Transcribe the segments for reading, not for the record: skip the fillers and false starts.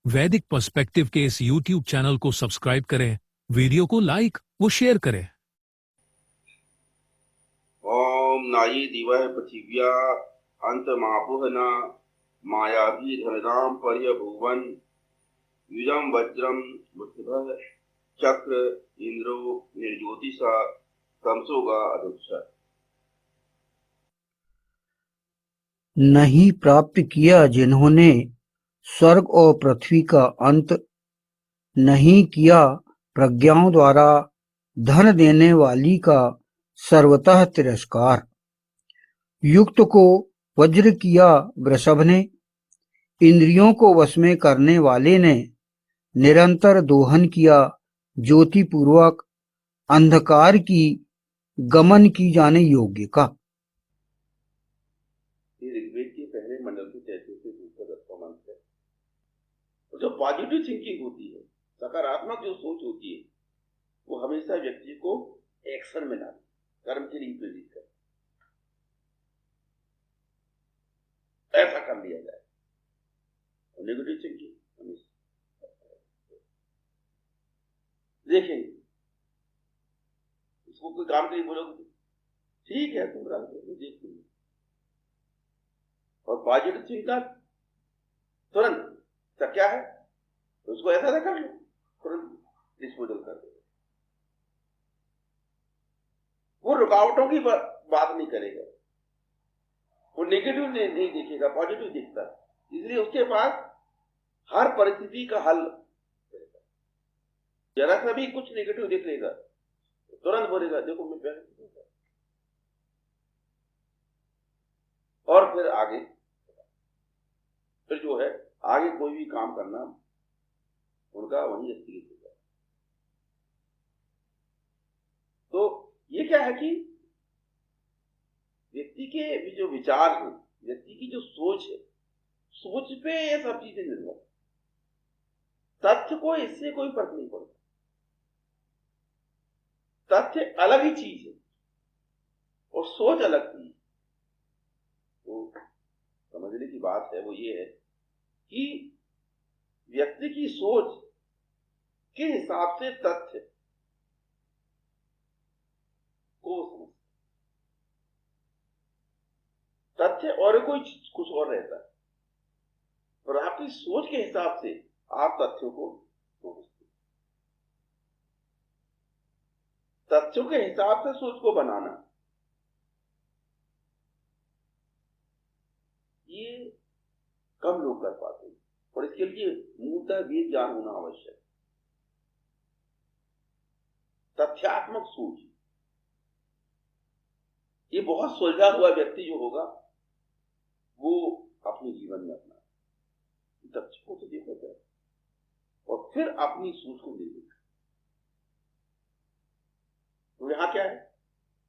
वैदिक पर्सपेक्टिव के इस यूट्यूब चैनल को सब्सक्राइब करें, वीडियो को लाइक व शेयर करें। ओम नाई दिवह पृथिव्या अंतमापुहना मायाभिधनदाम पर्यभुवन युजम वज्रम बुद्धः चक्र इंद्रो निर्ज्योतिषा तमसोगा अधुक्षा। नहीं प्राप्त किया जिन्होंने स्वर्ग और पृथ्वी का अंत, नहीं किया प्रज्ञाओं द्वारा धन देने वाली का सर्वतः तिरस्कार। युक्त को वज्र किया वृषभ ने, इंद्रियों को वश में करने वाले ने निरंतर दोहन किया ज्योति पूर्वक अंधकार की गमन की जाने योग्य का। ऋग्वेद के पहले मंडल के 33 से दूसरा 10वां मंत्र है। और जो पॉजिटिव थिंकिंग होती है, सकारात्मक जो सोच होती है, वो हमेशा व्यक्ति को एक्शन में लाती, कर्म के लिए प्रेरित करती। ऐसा कर लिया जाए। और नेगेटिव थिंकिंग हमेशा देखेंगे, इसको कोई काम के लिए बोलोगे ठीक है तुम रख दो, देख लूंगा। और पॉजिटिव थिंकर तुरंत तो क्या है, उसको ऐसा ना कर लो, तुरंत डिस्पोजल कर दो। वो रुकावटों की बात नहीं करेगा, वो नेगेटिव नहीं देखेगा, पॉजिटिव दिखता है। इसलिए उसके पास हर परिस्थिति का हल रहेगा। जरा सा भी कुछ नेगेटिव देख लेगा तो तुरंत बोलेगा देखो मैं पहले। और फिर आगे फिर जो है आगे कोई भी काम करना उनका वही स्थगित होगा। तो ये क्या है कि व्यक्ति के जो विचार है, व्यक्ति की जो सोच है, सोच पे ये सब चीजें निर्भर। तथ्य को इससे कोई फर्क नहीं पड़ता। तथ्य अलग ही चीज है और सोच अलग चीज। तो समझने की बात है वो ये है कि व्यक्ति की सोच के हिसाब से तथ्य को समझ, तथ्य और कोई कुछ और रहता है, और आपकी सोच के हिसाब से आप तथ्यों को समझते। तथ्यों के हिसाब से सोच को बनाना ये कम लोग कर पाते हैं, और इसके लिए मूलतः वेद ज्ञान होना आवश्यक है। तथ्यात्मक सोच, ये बहुत सुलझा हुआ व्यक्ति जो होगा वो अपने जीवन में अपना तथ्य को तो देखा जाए और फिर अपनी सोच को देखेगा। तो यहां क्या है,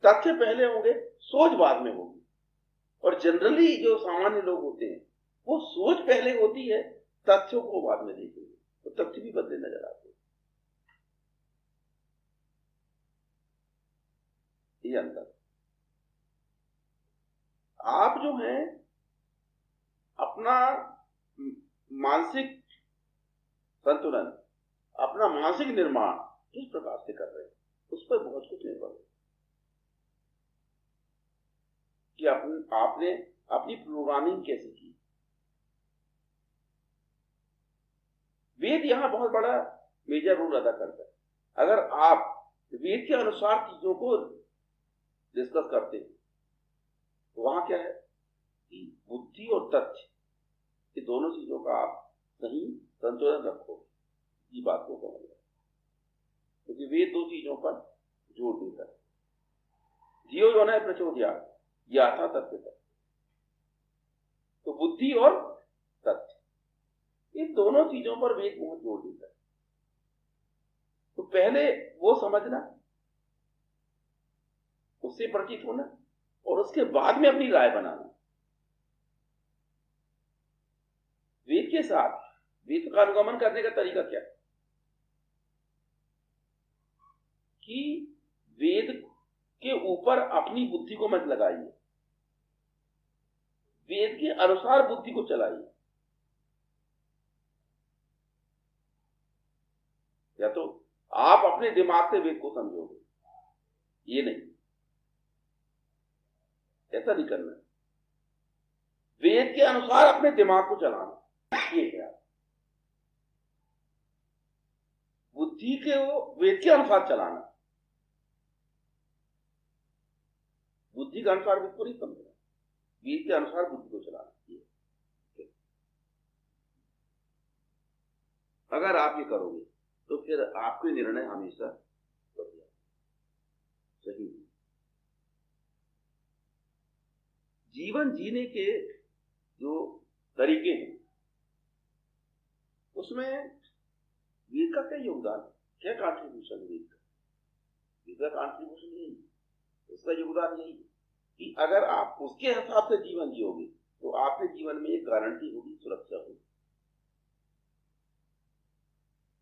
तथ्य पहले होंगे, सोच बाद में होगी। और जनरली जो सामान्य लोग होते हैं वो सोच पहले होती है, तथ्यों को बाद में देखेंगे, तो तथ्य भी बदले नजर आते हैं। ये अंतर। आप जो हैं अपना मानसिक संतुलन, अपना मानसिक निर्माण किस प्रकार से कर रहे हैं, उस पर बहुत कुछ निर्भर है कि आपने अपनी प्रोग्रामिंग कैसे की। वेद यहां बहुत बड़ा मेजर रोल अदा करता है। अगर आप वेद के अनुसार चीजों को डिस्कस करते हैं तो वहां क्या है कि बुद्धि और तथ्य, ये दोनों चीजों का आप सही संतुलन रखो, ये बात को समझ रहे, क्योंकि वेद दो चीजों पर जोर देता है। धियो जो है प्रचोदयात् याथा तथ्य तथ्य। तो बुद्धि और तथ्य, इन दोनों चीजों पर वेद बहुत जोर देता है। तो पहले वो समझना, उससे परिचित होना, और उसके बाद में अपनी राय बनाना। वेद के साथ वेद का अनुगमन करने का तरीका क्या है कि वेद के ऊपर अपनी बुद्धि को मत लगाइए, वेद के अनुसार बुद्धि को चलाइए। अपने दिमाग से वेद को समझोगे, ये नहीं, ऐसा नहीं करना। वेद के अनुसार अपने दिमाग को चलाना, ये है बुद्धि के वो वेद के अनुसार चलाना, बुद्धि के अनुसार वेद को नहीं समझना, वेद के अनुसार बुद्धि को चलाना। ये अगर आप ये करोगे तो फिर आपके निर्णय हमेशा बढ़िया सही। जीवन जीने के जो तरीके हैं उसमें वेद का क्या योगदान, क्या कॉन्ट्रीब्यूशन है वेद का? वेद का कॉन्ट्रीब्यूशन यही, उसका योगदान यही कि अगर आप उसके हिसाब से जीवन जियोगे तो आपके जीवन में एक गारंटी होगी, सुरक्षा होगी।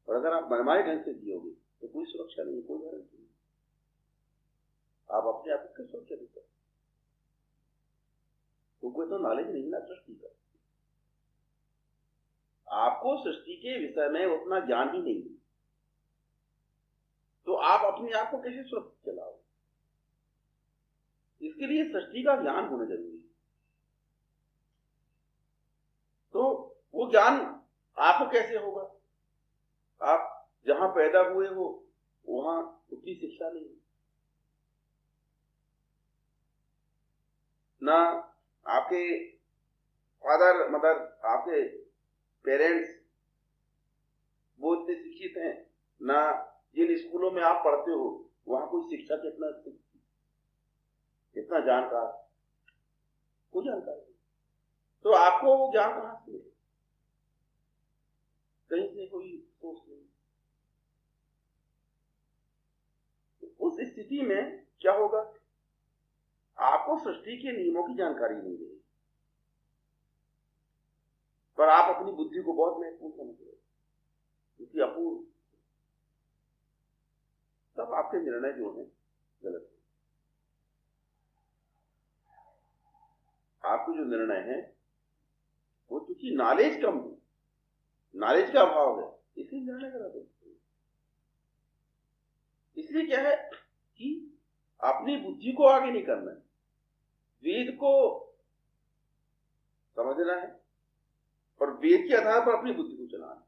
और अगर आप मनमाने ढंग से जियोगे तो कोई सुरक्षा नहीं, कोई गारंटी नहीं, आप अपने आप को सुरक्षा नहीं कर, तुमको तो नॉलेज नहीं ना सृष्टि का, आपको सृष्टि के विषय में उतना ज्ञान ही नहीं, तो आप अपने आप को कैसे सुरक्षित चलाओ? इसके लिए सृष्टि का ज्ञान होना जरूरी है। तो वो ज्ञान आपको कैसे होगा? आप जहां पैदा हुए हो वहां उतनी शिक्षा नहीं, ना आपके फादर मदर, आपके पेरेंट्स वो इतने शिक्षित हैं, ना जिन स्कूलों में आप पढ़ते हो वहां कोई शिक्षा कितना जानकार, कोई जानकार नहीं। तो आपको वो ज्ञान कहां से मिले? कहीं से कोई सोर्स नहीं। उस स्थिति में क्या होगा? आपको सृष्टि के नियमों की जानकारी नहीं मिलेगी, पर आप अपनी बुद्धि को बहुत महत्वपूर्ण समझ रहे हो, क्योंकि अपूर्ण, तब आपके निर्णय जो है गलत है। आपके जो निर्णय है वो क्योंकि नॉलेज कम है, नॉलेज का अभाव है, इसलिए निर्णय गलत है। इसलिए क्या है कि अपनी बुद्धि को आगे नहीं करना है, वेद को समझना है और वेद के आधार पर अपनी बुद्धि को चलाना है,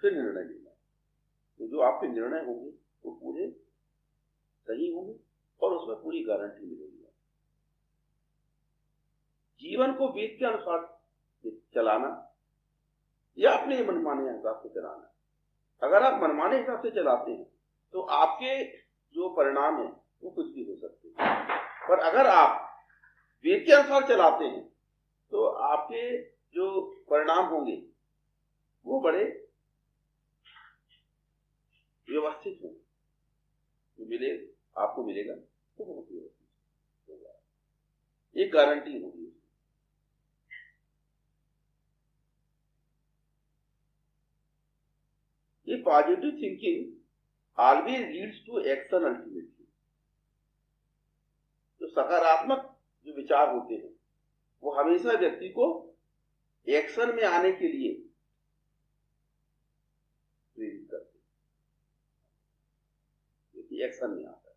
फिर निर्णय लेना है। तो जो आपके निर्णय होंगे वो पूरे सही होंगे और उसमें पूरी गारंटी मिलेगी। जीवन को वेद के अनुसार चलाना या अपने मनमाने हिसाब से चलाना, अगर आप मनमाने हिसाब से चलाते हैं तो आपके जो परिणाम है वो कुछ भी हो सकते हैं, पर अगर आप वेद के अनुसार चलाते हैं तो आपके जो परिणाम होंगे वो बड़े व्यवस्थित होंगे, मिले आपको मिलेगा तो बहुत व्यवस्थित होगा, एक गारंटी होगी। ये positive thinking always leads to action ultimately. जो सकारात्मक जो विचार होते हैं वो हमेशा व्यक्ति को एक्शन में आने के लिए प्रेरित करते हैं। व्यक्ति एक्शन में आता है,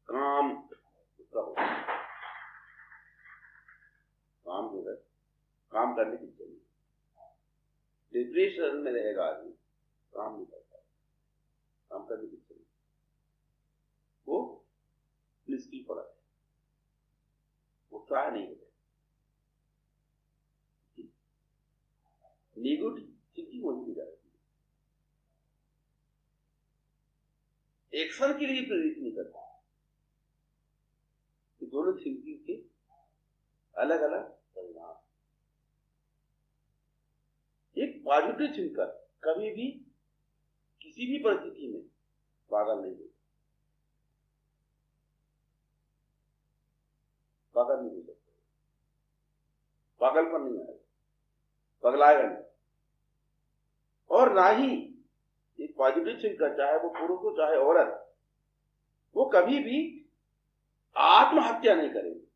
काम उसका होता है, काम जो है काम करने की चाहिए। डिप्रेशन में रहेगा आदमी, काम नहीं करता, काम करने की चाहिए, वो निष्क्रिय पड़ा है, वो ट्राई नहीं होता। नेगेटिव थिंकिंग वहीं की जाती है, एक्शन के लिए प्रेरित नहीं करता। दोनों थिंकिंग के अलग अलग परिणाम। एक पॉजिटिव थिंकर कभी भी किसी भी परिस्थिति में पागल नहीं होता, पागल नहीं हो सकता, पागलपन नहीं आएगा, पगलाएगा नहीं। और ना ही एक पॉजिटिव थिंकर, चाहे वो पुरुष हो चाहे औरत, वो कभी भी आत्महत्या नहीं करेंगे।